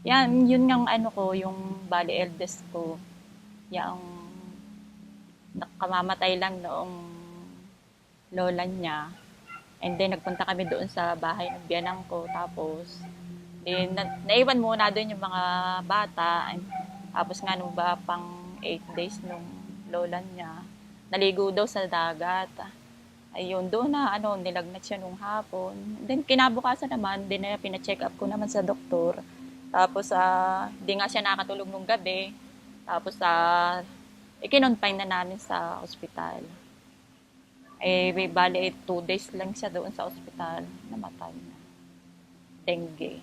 Yan, yun yung ano ko, yung bali eldest ko. Yung nakamamatay lang noong lola niya. And then, nagpunta kami doon sa bahay ng biyanang ko. Tapos, then, naiwan muna doon yung mga bata. And, tapos nga, nung ba pang 8 days nung lola niya, naligo daw sa dagat. Ayun, doon na, nilagnat siya nung hapon. Then, kinabukasan naman, din na pina-check up ko naman sa doktor. Tapos, di nga siya nakatulog nung gabi. Tapos, ikinonfine na namin sa ospital. Bali, 2 days lang siya doon sa ospital. Namatay na. Dengue.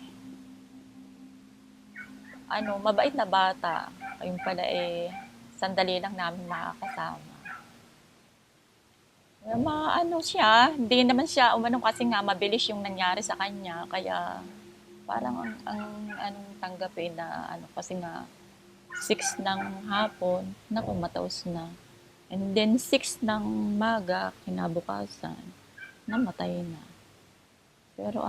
Mabait na bata. Ayun pala, sandali lang namin makakasama. Siya, hindi naman siya umanong kasi nga mabilis yung nangyari sa kanya. Kaya, parang anong tanggapin na kasi nga 6 ng hapon, naku, mataos na. And then 6 ng maga, kinabukasan, namatay na. Pero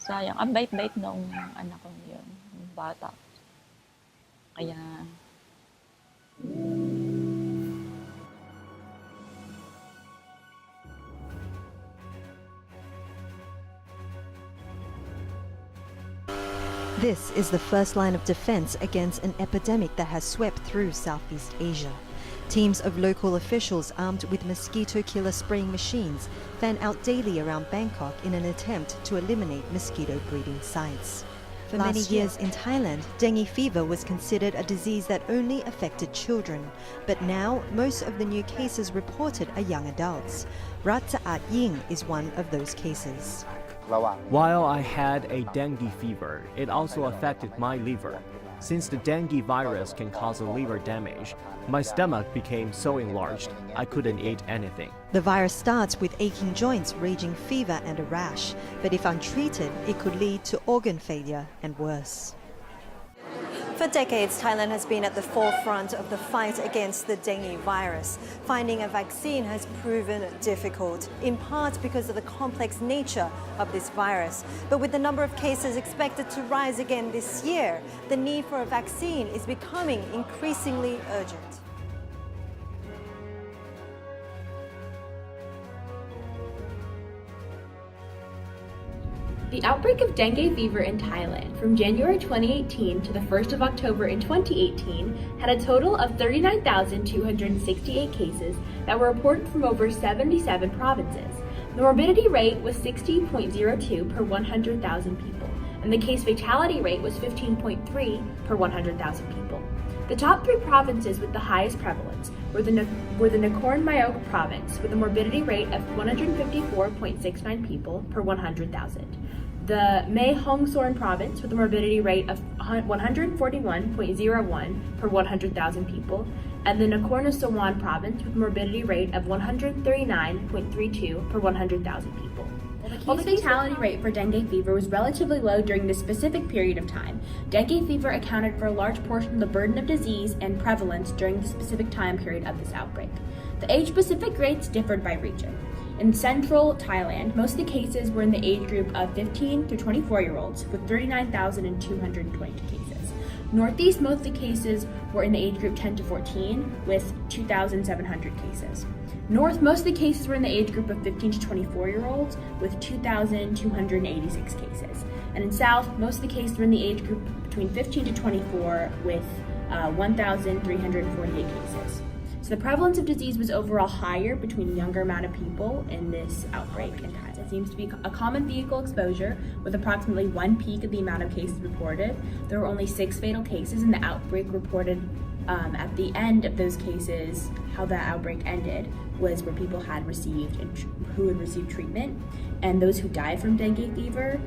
sayang, ang bait-bait nung anak ko yun, yung bata. Kaya, This is the first line of defense against an epidemic that has swept through Southeast Asia. Teams of local officials armed with mosquito killer spraying machines fan out daily around Bangkok in an attempt to eliminate mosquito breeding sites. For many years in Thailand, dengue fever was considered a disease that only affected children. But now, most of the new cases reported are young adults. Rhya is one of those cases. While I had a dengue fever, it also affected my liver. Since the dengue virus can cause a liver damage, my stomach became so enlarged I couldn't eat anything. The virus starts with aching joints, raging fever and a rash, but if untreated, it could lead to organ failure and worse. For decades, Thailand has been at the forefront of the fight against the dengue virus. Finding a vaccine has proven difficult, in part because of the complex nature of this virus. But with the number of cases expected to rise again this year, the need for a vaccine is becoming increasingly urgent. The outbreak of dengue fever in Thailand from January 2018 to the 1st of October in 2018 had a total of 39,268 cases that were reported from over 77 provinces. The morbidity rate was 60.02 per 100,000 people, and the case fatality rate was 15.3 per 100,000 people. The top 3 provinces with the highest prevalence were the Nakhon Mayok province with a morbidity rate of 154.69 people per 100,000. The Mae Hong Son province with a morbidity rate of 141.01 per 100,000 people, and the Nakhon Sawan province with a morbidity rate of 139.32 per 100,000 people. While the fatality rate for dengue fever was relatively low during this specific period of time, dengue fever accounted for a large portion of the burden of disease and prevalence during the specific time period of this outbreak. The age-specific rates differed by region. In central Thailand, most of the cases were in the age group of 15 to 24-year-olds, with 39,222 cases. Northeast, most of the cases were in the age group 10 to 14, with 2,700 cases. North, most of the cases were in the age group of 15 to 24-year-olds, with 2,286 cases. And in South, most of the cases were in the age group between 15 to 24, with 1,348 cases. So the prevalence of disease was overall higher between a younger amount of people in this outbreak in Thailand. It seems to be a common vehicle exposure with approximately 1 peak of the amount of cases reported. There were only 6 fatal cases, and the outbreak reported at the end of those cases, how that outbreak ended was where people had received treatment, and those who died from dengue fever,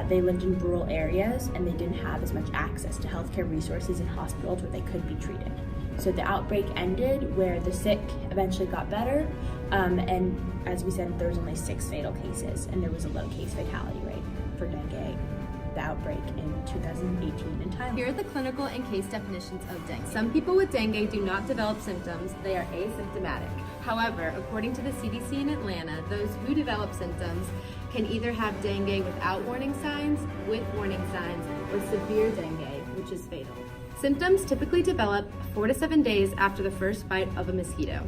they lived in rural areas and they didn't have as much access to healthcare resources and hospitals where they could be treated. So the outbreak ended where the sick eventually got better, and as we said, there was only 6 fatal cases, and there was a low case fatality rate for dengue, the outbreak in 2018 in Thailand. Here are the clinical and case definitions of dengue. Some people with dengue do not develop symptoms, they are asymptomatic. However, according to the CDC in Atlanta, those who develop symptoms can either have dengue without warning signs, with warning signs, or severe dengue, which is fatal. Symptoms typically develop 4 to 7 days after the first bite of a mosquito.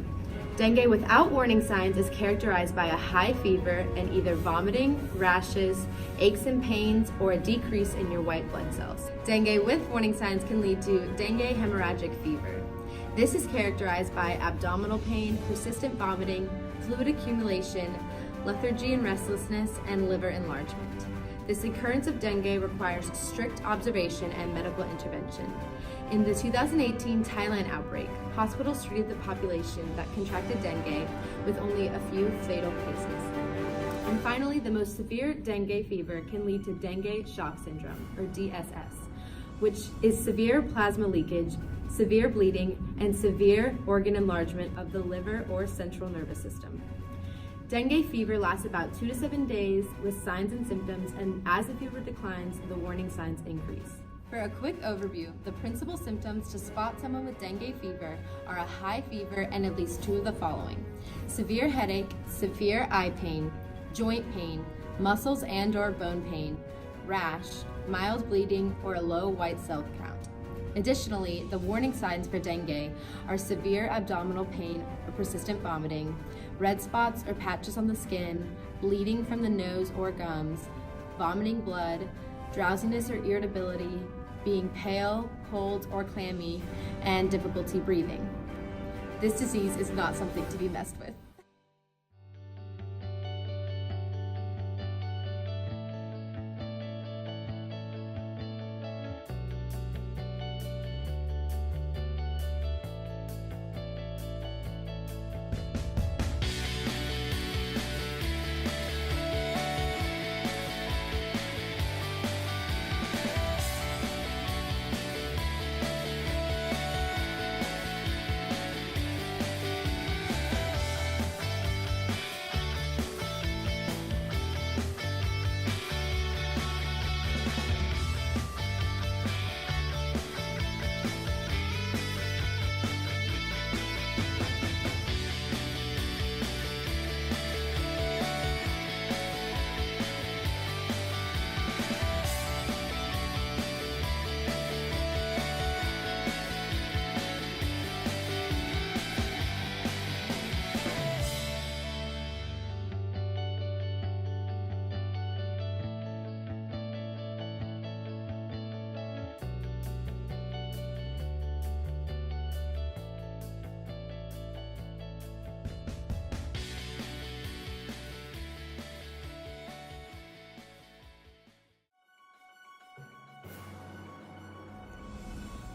Dengue without warning signs is characterized by a high fever and either vomiting, rashes, aches and pains, or a decrease in your white blood cells. Dengue with warning signs can lead to dengue hemorrhagic fever. This is characterized by abdominal pain, persistent vomiting, fluid accumulation, lethargy and restlessness, and liver enlargement. This occurrence of dengue requires strict observation and medical intervention. In the 2018 Thailand outbreak, hospitals treated the population that contracted dengue with only a few fatal cases. And finally, the most severe dengue fever can lead to dengue shock syndrome, or DSS, which is severe plasma leakage, severe bleeding, and severe organ enlargement of the liver or central nervous system. Dengue fever lasts about 2 to 7 days with signs and symptoms, and as the fever declines, the warning signs increase. For a quick overview, the principal symptoms to spot someone with dengue fever are a high fever and at least 2 of the following: severe headache, severe eye pain, joint pain, muscles and/or bone pain, rash, mild bleeding, or a low white cell count. Additionally, the warning signs for dengue are severe abdominal pain or persistent vomiting, red spots or patches on the skin, bleeding from the nose or gums, vomiting blood, drowsiness or irritability, being pale, cold, or clammy, and difficulty breathing. This disease is not something to be messed with.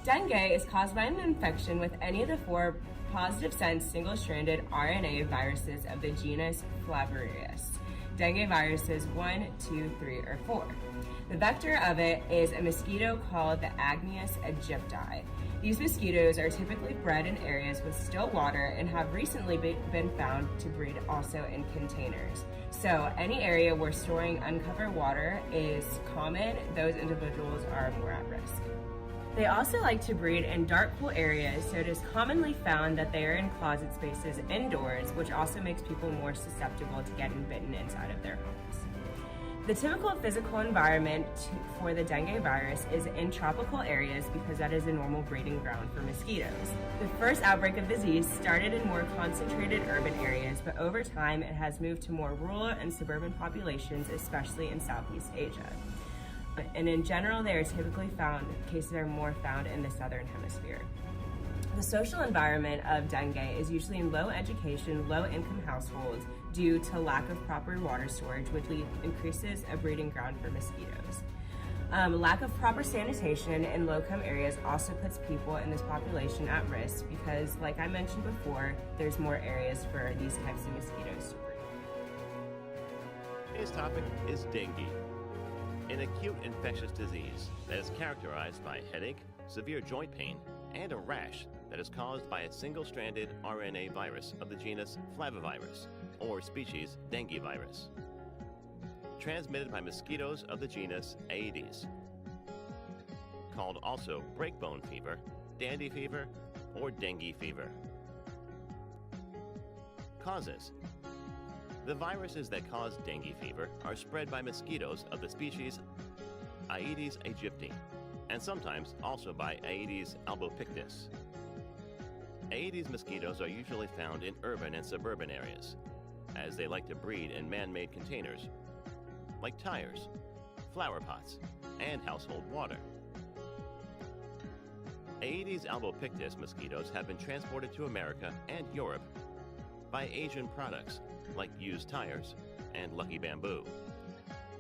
Dengue is caused by an infection with any of the 4 positive-sense single-stranded RNA viruses of the genus Flavirus. Dengue viruses 1, 2, 3, or 4. The vector of it is a mosquito called the Aedes aegypti. These mosquitoes are typically bred in areas with still water and have recently been found to breed also in containers. So any area where storing uncovered water is common, those individuals are more at risk. They also like to breed in dark, cool areas, so it is commonly found that they are in closet spaces indoors, which also makes people more susceptible to getting bitten inside of their homes. The typical physical environment for the dengue virus is in tropical areas because that is a normal breeding ground for mosquitoes. The first outbreak of disease started in more concentrated urban areas, but over time it has moved to more rural and suburban populations, especially in Southeast Asia. And in general, cases are more found in the southern hemisphere. The social environment of dengue is usually in low education, low income households due to lack of proper water storage, which increases a breeding ground for mosquitoes. Lack of proper sanitation in low-income areas also puts people in this population at risk because, like I mentioned before, there's more areas for these types of mosquitoes to breed. Today's topic is dengue, an acute infectious disease that is characterized by headache, severe joint pain, and a rash that is caused by a single-stranded RNA virus of the genus Flavivirus, or species dengue virus, transmitted by mosquitoes of the genus Aedes, called also breakbone fever, dandy fever, or dengue fever. Causes. The viruses that cause dengue fever are spread by mosquitoes of the species Aedes aegypti, and sometimes also by Aedes albopictus. Aedes mosquitoes are usually found in urban and suburban areas, as they like to breed in man-made containers, like tires, flower pots, and household water. Aedes albopictus mosquitoes have been transported to America and Europe by Asian products like used tires and Lucky Bamboo.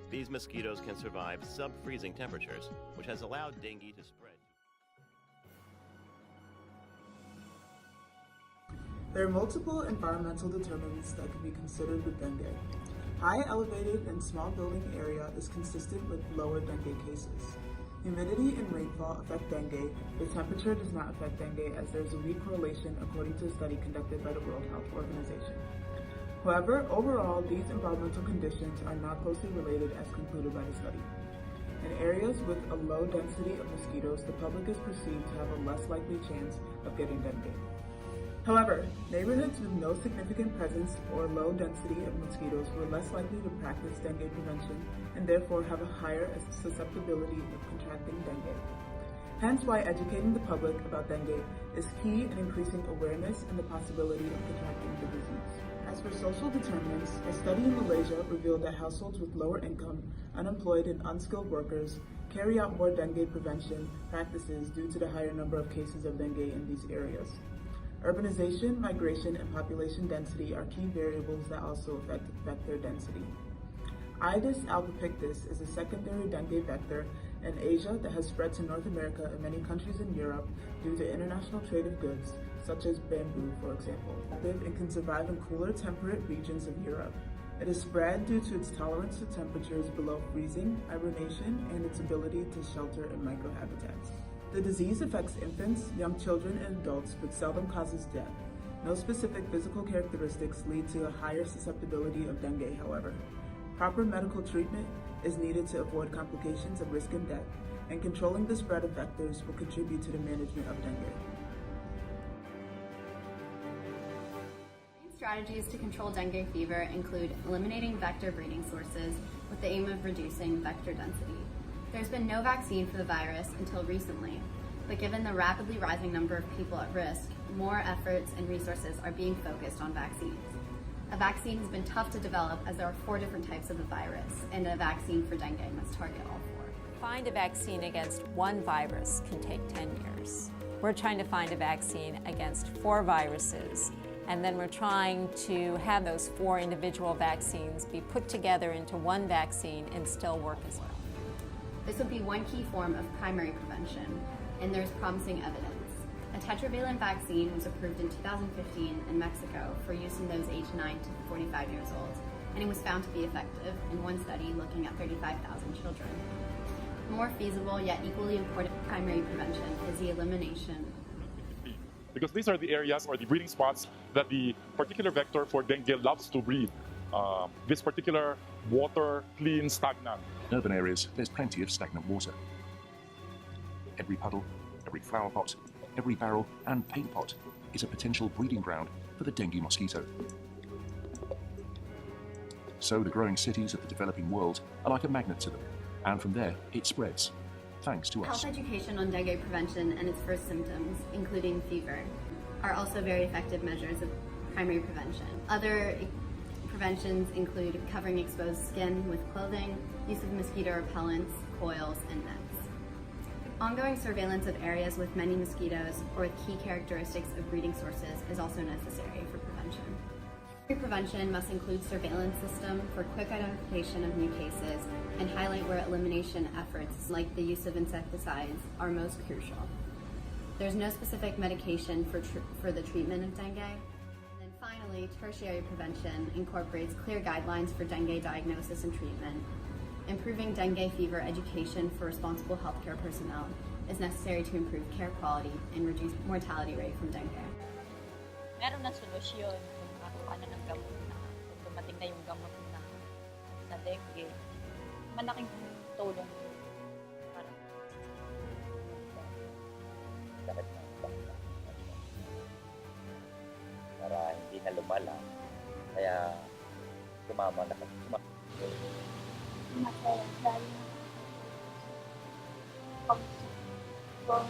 These mosquitoes can survive sub-freezing temperatures, which has allowed dengue to spread. There are multiple environmental determinants that can be considered with dengue. High elevated and small building area is consistent with lower dengue cases. Humidity and rainfall affect dengue, but temperature does not affect dengue as there is a weak correlation according to a study conducted by the World Health Organization. However, overall, these environmental conditions are not closely related as concluded by the study. In areas with a low density of mosquitoes, the public is perceived to have a less likely chance of getting dengue. However, neighborhoods with no significant presence or low density of mosquitoes were less likely to practice dengue prevention and therefore have a higher susceptibility of contracting dengue. Hence why educating the public about dengue is key in increasing awareness and the possibility of contracting the disease. As for social determinants, a study in Malaysia revealed that households with lower income, unemployed, and unskilled workers carry out more dengue prevention practices due to the higher number of cases of dengue in these areas. Urbanization, migration, and population density are key variables that also affect vector density. Aedes albopictus is a secondary dengue vector in Asia that has spread to North America and many countries in Europe due to international trade of goods, such as bamboo, for example. It can survive in cooler, temperate regions of Europe. It is spread due to its tolerance to temperatures below freezing, hibernation, and its ability to shelter in microhabitats. The disease affects infants, young children, and adults, but seldom causes death. No specific physical characteristics lead to a higher susceptibility of dengue, however. Proper medical treatment is needed to avoid complications of risk and death, and controlling the spread of vectors will contribute to the management of dengue. Strategies to control dengue fever include eliminating vector breeding sources with the aim of reducing vector density. There's been no vaccine for the virus until recently, but given the rapidly rising number of people at risk, more efforts and resources are being focused on vaccines. A vaccine has been tough to develop as there are 4 different types of the virus, and a vaccine for dengue must target all 4. Find a vaccine against one virus can take 10 years. We're trying to find a vaccine against 4 viruses, and then we're trying to have those 4 individual vaccines be put together into one vaccine and still work as well. This would be one key form of primary prevention, and there's promising evidence. A tetravalent vaccine was approved in 2015 in Mexico for use in those aged 9 to 45 years old, and it was found to be effective in one study looking at 35,000 children. More feasible yet equally important primary prevention is the elimination. Because these are the areas or the breeding spots that the particular vector for dengue loves to breed. This particular water, clean, stagnant. In urban areas, there's plenty of stagnant water. Every puddle, every flower pot, every barrel and paint pot is a potential breeding ground for the dengue mosquito. So the growing cities of the developing world are like a magnet to them, and from there it spreads, thanks to us. Health education on dengue prevention and its first symptoms, including fever, are also very effective measures of primary prevention. Other preventions include covering exposed skin with clothing, use of mosquito repellents, coils, and nets. Ongoing surveillance of areas with many mosquitoes or with key characteristics of breeding sources is also necessary for prevention. Prevention must include surveillance system for quick identification of new cases and highlight where elimination efforts like the use of insecticides are most crucial. There's no specific medication for the treatment of dengue. And finally, tertiary prevention incorporates clear guidelines for dengue diagnosis and treatment. Improving dengue fever education for responsible healthcare personnel is necessary to improve care quality and reduce mortality rate from dengue. Meron na solusyon kung makakuha na ng gamot na kung dumating na yung gamot na sa dengue. Malaking tulong para hindi na lumala Kaya sumama na Masaya dahil pag